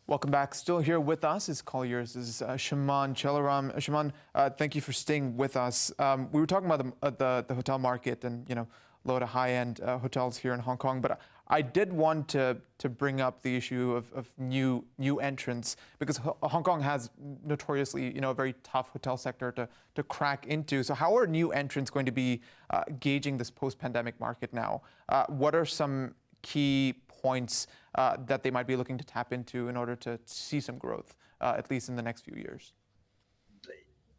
Welcome back. Still here with us is Colliers' Shaman Chellaram. Shaman, thank you for staying with us. We were talking about the hotel market and low to high end hotels here in Hong Kong, but I did want to bring up the issue of new entrants because Hong Kong has notoriously a very tough hotel sector to crack into. So how are new entrants going to be gauging this post-pandemic market now? What are some key points that they might be looking to tap into in order to see some growth, at least in the next few years?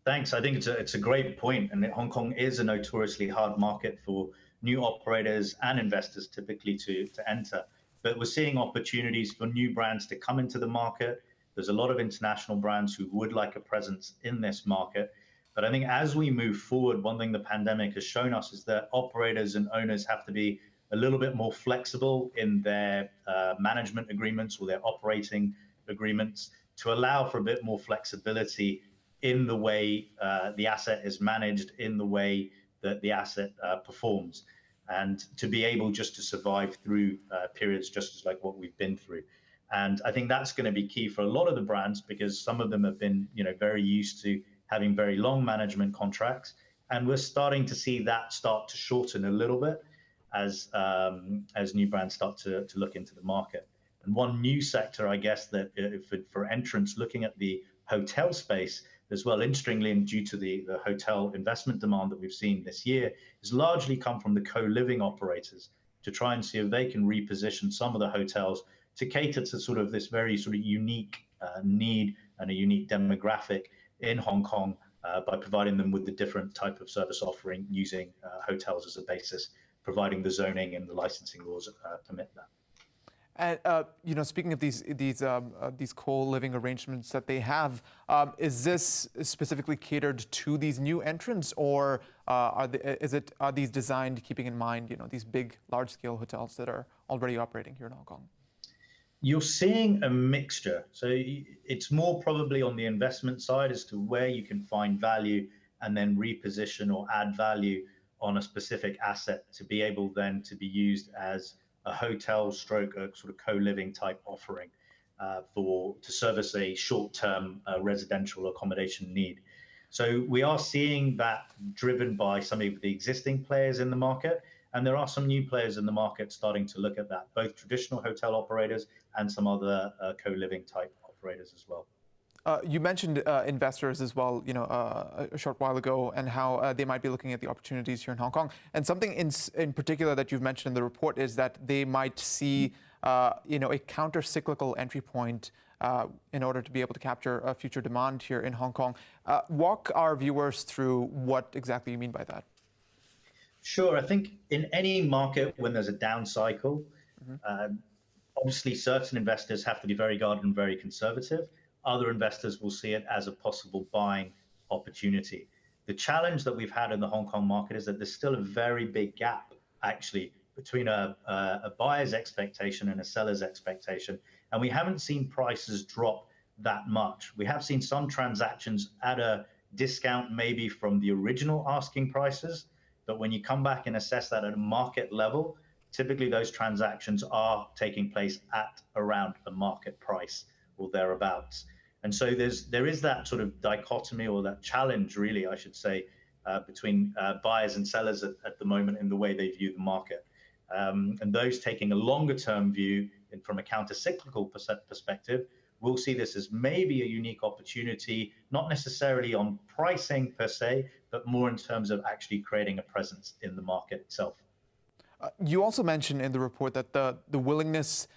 Thanks. I think it's a great point, and Hong Kong is a notoriously hard market for new operators and investors typically to enter. But we're seeing opportunities for new brands to come into the market. There's a lot of international brands who would like a presence in this market. But I think as we move forward, one thing the pandemic has shown us is that operators and owners have to be a little bit more flexible in their management agreements or their operating agreements to allow for a bit more flexibility in the way the asset is managed, in the way that the asset performs, and to be able just to survive through periods just as like what we've been through. And I think that's going to be key for a lot of the brands because some of them have been very used to having very long management contracts. And we're starting to see that start to shorten a little bit as new brands start to look into the market. And one new sector, I guess, that for entrants looking at the hotel space as well, interestingly, and due to the hotel investment demand that we've seen this year, has largely come from the co-living operators to try and see if they can reposition some of the hotels to cater to sort of this very sort of unique need and a unique demographic in Hong Kong by providing them with the different type of service offering using hotels as a basis, providing the zoning and the licensing laws permit that. And speaking of these co-living arrangements that they have, is this specifically catered to these new entrants, or are these designed keeping in mind these big, large-scale hotels that are already operating here in Hong Kong? You're seeing a mixture. So it's more probably on the investment side as to where you can find value and then reposition or add value on a specific asset to be able then to be used as a hotel stroke, a sort of co-living type offering to service a short-term residential accommodation need. So we are seeing that driven by some of the existing players in the market, and there are some new players in the market starting to look at that, both traditional hotel operators and some other co-living type operators as well. You mentioned investors as well, a short while ago, and how they might be looking at the opportunities here in Hong Kong. And something in particular that you've mentioned in the report is that they might see, a counter-cyclical entry point in order to be able to capture future demand here in Hong Kong. Walk our viewers through what exactly you mean by that. Sure. I think in any market when there's a down cycle, obviously certain investors have to be very guarded and very conservative. Other investors will see it as a possible buying opportunity. The challenge that we've had in the Hong Kong market is that there's still a very big gap, actually, between a buyer's expectation and a seller's expectation. And we haven't seen prices drop that much. We have seen some transactions at a discount maybe from the original asking prices. But when you come back and assess that at a market level, typically those transactions are taking place at around the market price or thereabouts. And so there is that sort of dichotomy or that challenge, really, I should say, between buyers and sellers at the moment in the way they view the market. And those taking a longer term view and from a counter-cyclical perspective, we'll see this as maybe a unique opportunity, not necessarily on pricing per se, but more in terms of actually creating a presence in the market itself. You also mentioned in the report that the willingness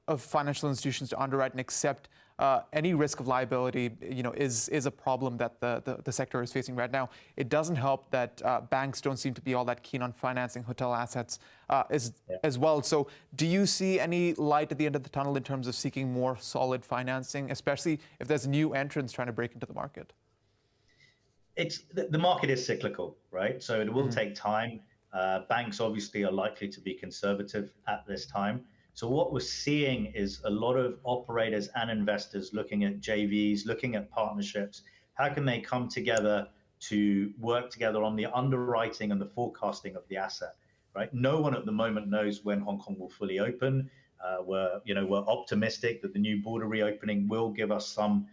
of financial institutions to underwrite and accept any risk of liability, is a problem that the sector is facing right now. It doesn't help that banks don't seem to be all that keen on financing hotel assets as well. So do you see any light at the end of the tunnel in terms of seeking more solid financing, especially if there's new entrants trying to break into the market? The market is cyclical, right? So it will take time. Banks obviously are likely to be conservative at this time. So what we're seeing is a lot of operators and investors looking at JVs, looking at partnerships. How can they come together to work together on the underwriting and the forecasting of the asset, right? No one at the moment knows when Hong Kong will fully open. We're optimistic that the new border reopening will give us some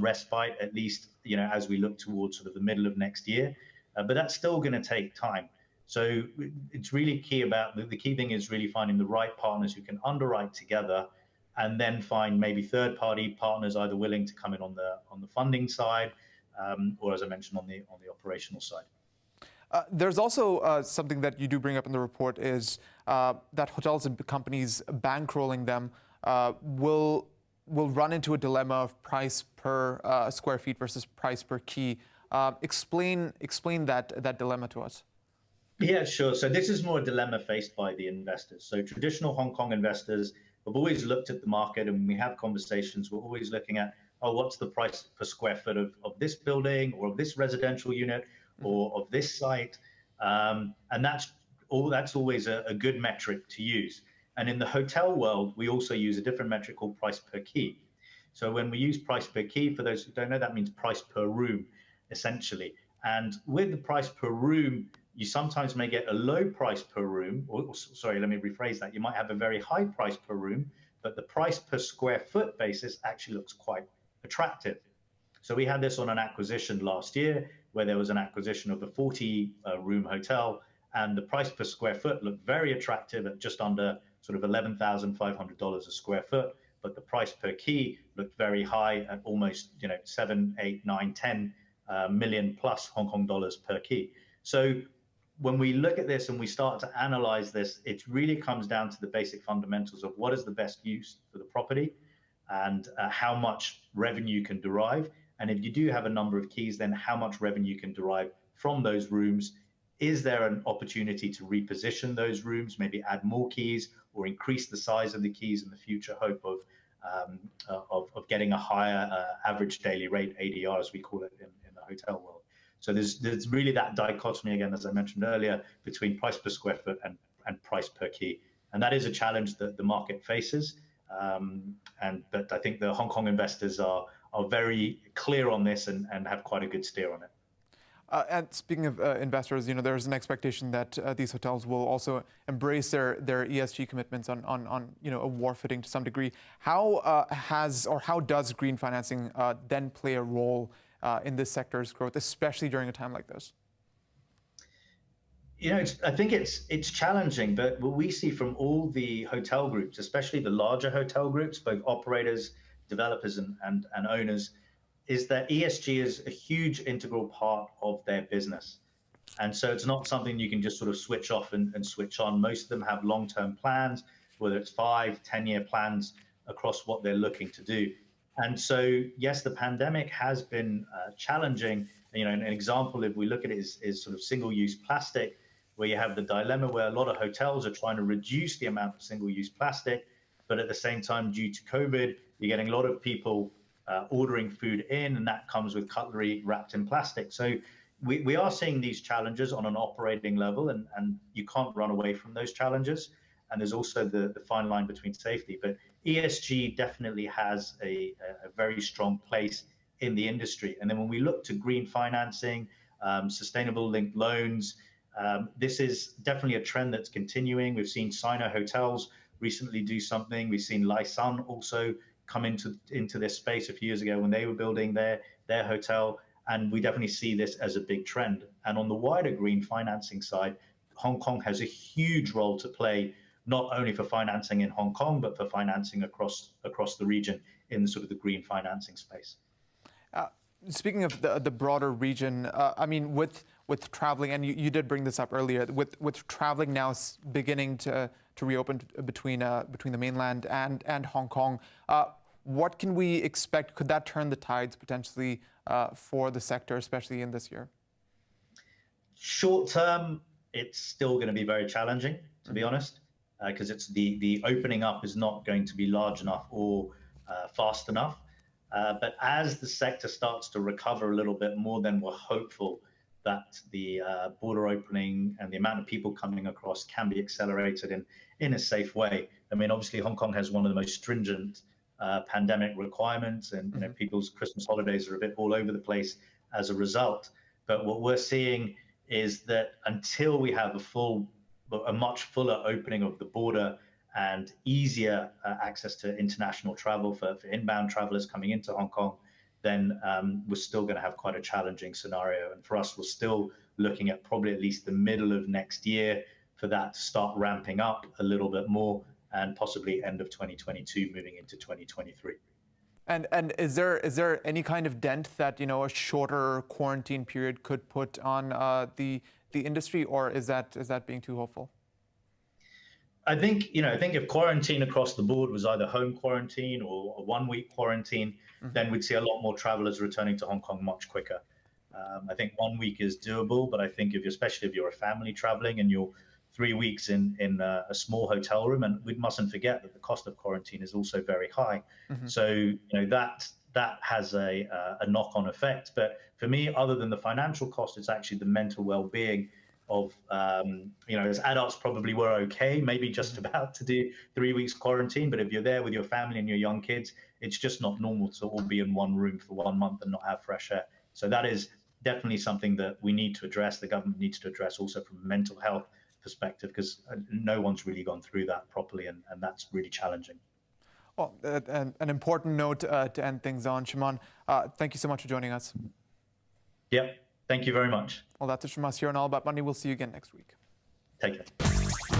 respite, at least as we look towards sort of the middle of next year. But that's still going to take time. So it's really key about the key thing is really finding the right partners who can underwrite together, and then find maybe third-party partners either willing to come in on the funding side, or as I mentioned on the operational side. There's also something that you do bring up in the report is that hotels and companies bankrolling them will run into a dilemma of price per square feet versus price per key. Explain that dilemma to us. Yeah, sure. So this is more a dilemma faced by the investors. So traditional Hong Kong investors have always looked at the market, and when we have conversations, we're always looking at, oh, what's the price per square foot of this building or of this residential unit or of this site? And that's always a good metric to use. And in the hotel world, we also use a different metric called price per key. So when we use price per key, for those who don't know, that means price per room, essentially. And with the price per room, you sometimes may get a low price per room, or sorry, let me rephrase that. You might have a very high price per room, but the price per square foot basis actually looks quite attractive. So we had this on an acquisition last year, where there was an acquisition of a 40-room hotel, and the price per square foot looked very attractive at just under sort of $11,500 a square foot, but the price per key looked very high at almost 7, 8, 9, 10 million plus Hong Kong dollars per key. So when we look at this and we start to analyze this, it really comes down to the basic fundamentals of what is the best use for the property and how much revenue you can derive. And if you do have a number of keys, then how much revenue you can derive from those rooms. Is there an opportunity to reposition those rooms, maybe add more keys or increase the size of the keys in the future, hope of getting a higher average daily rate, ADR, as we call it in the hotel world. So there's really that dichotomy, again, as I mentioned earlier, between price per square foot and price per key. And that is a challenge that the market faces. But I think the Hong Kong investors are very clear on this and have quite a good steer on it. And speaking of investors, there's an expectation that these hotels will also embrace their ESG commitments on a war footing to some degree. How does green financing then play a role in this sector's growth, especially during a time like this? I think it's challenging, but what we see from all the hotel groups, especially the larger hotel groups, both operators, developers, and owners, is that ESG is a huge integral part of their business. And so it's not something you can just sort of switch off and switch on. Most of them have long-term plans, whether it's 5, 10-year plans across what they're looking to do. And so, yes, the pandemic has been challenging. An example, if we look at it, is sort of single-use plastic, where you have the dilemma where a lot of hotels are trying to reduce the amount of single-use plastic, but at the same time, due to COVID, you're getting a lot of people ordering food in, and that comes with cutlery wrapped in plastic. So we are seeing these challenges on an operating level, and you can't run away from those challenges. And there's also the fine line between safety. But ESG definitely has a very strong place in the industry. And then when we look to green financing, sustainable linked loans, this is definitely a trend that's continuing. We've seen Sino Hotels recently do something. We've seen Lai Sun also come into this space a few years ago when they were building their hotel. And we definitely see this as a big trend. And on the wider green financing side, Hong Kong has a huge role to play, not only for financing in Hong Kong, but for financing across the region in sort of the green financing space. Speaking of the broader region, I mean, with traveling, and you did bring this up earlier, with traveling now beginning to reopen between the mainland and Hong Kong, what can we expect? Could that turn the tides potentially for the sector, especially in this year? Short term, it's still going to be very challenging, to be honest, because it's the opening up is not going to be large enough or fast enough. But as the sector starts to recover a little bit more, then we're hopeful that the border opening and the amount of people coming across can be accelerated in a safe way. I mean, obviously, Hong Kong has one of the most stringent pandemic requirements, and people's Christmas holidays are a bit all over the place as a result. But what we're seeing is that until we have a much fuller opening of the border and easier access to international travel for inbound travelers coming into Hong Kong, then we're still going to have quite a challenging scenario. And for us, we're still looking at probably at least the middle of next year for that to start ramping up a little bit more, and possibly end of 2022 moving into 2023. And is there any kind of dent that a shorter quarantine period could put on the industry, or is that being too hopeful? I think if quarantine across the board was either home quarantine or a 1 week quarantine, then we'd see a lot more travelers returning to Hong Kong much quicker. I think 1 week is doable, but I think especially if you're a family traveling and you're 3 weeks in a small hotel room, and we mustn't forget that the cost of quarantine is also very high. So that has a knock-on effect. But for me, other than the financial cost, it's actually the mental well-being of, as adults probably were okay, maybe just about to do 3 weeks quarantine. But if you're there with your family and your young kids, it's just not normal to all be in one room for 1 month and not have fresh air. So that is definitely something that we need to address. The government needs to address also from a mental health perspective, because no one's really gone through that properly, and that's really challenging. Well, an important note to end things on. Shaman, thank you so much for joining us. Yep. Thank you very much. Well, that's it from us here on All About Money. We'll see you again next week. Take care.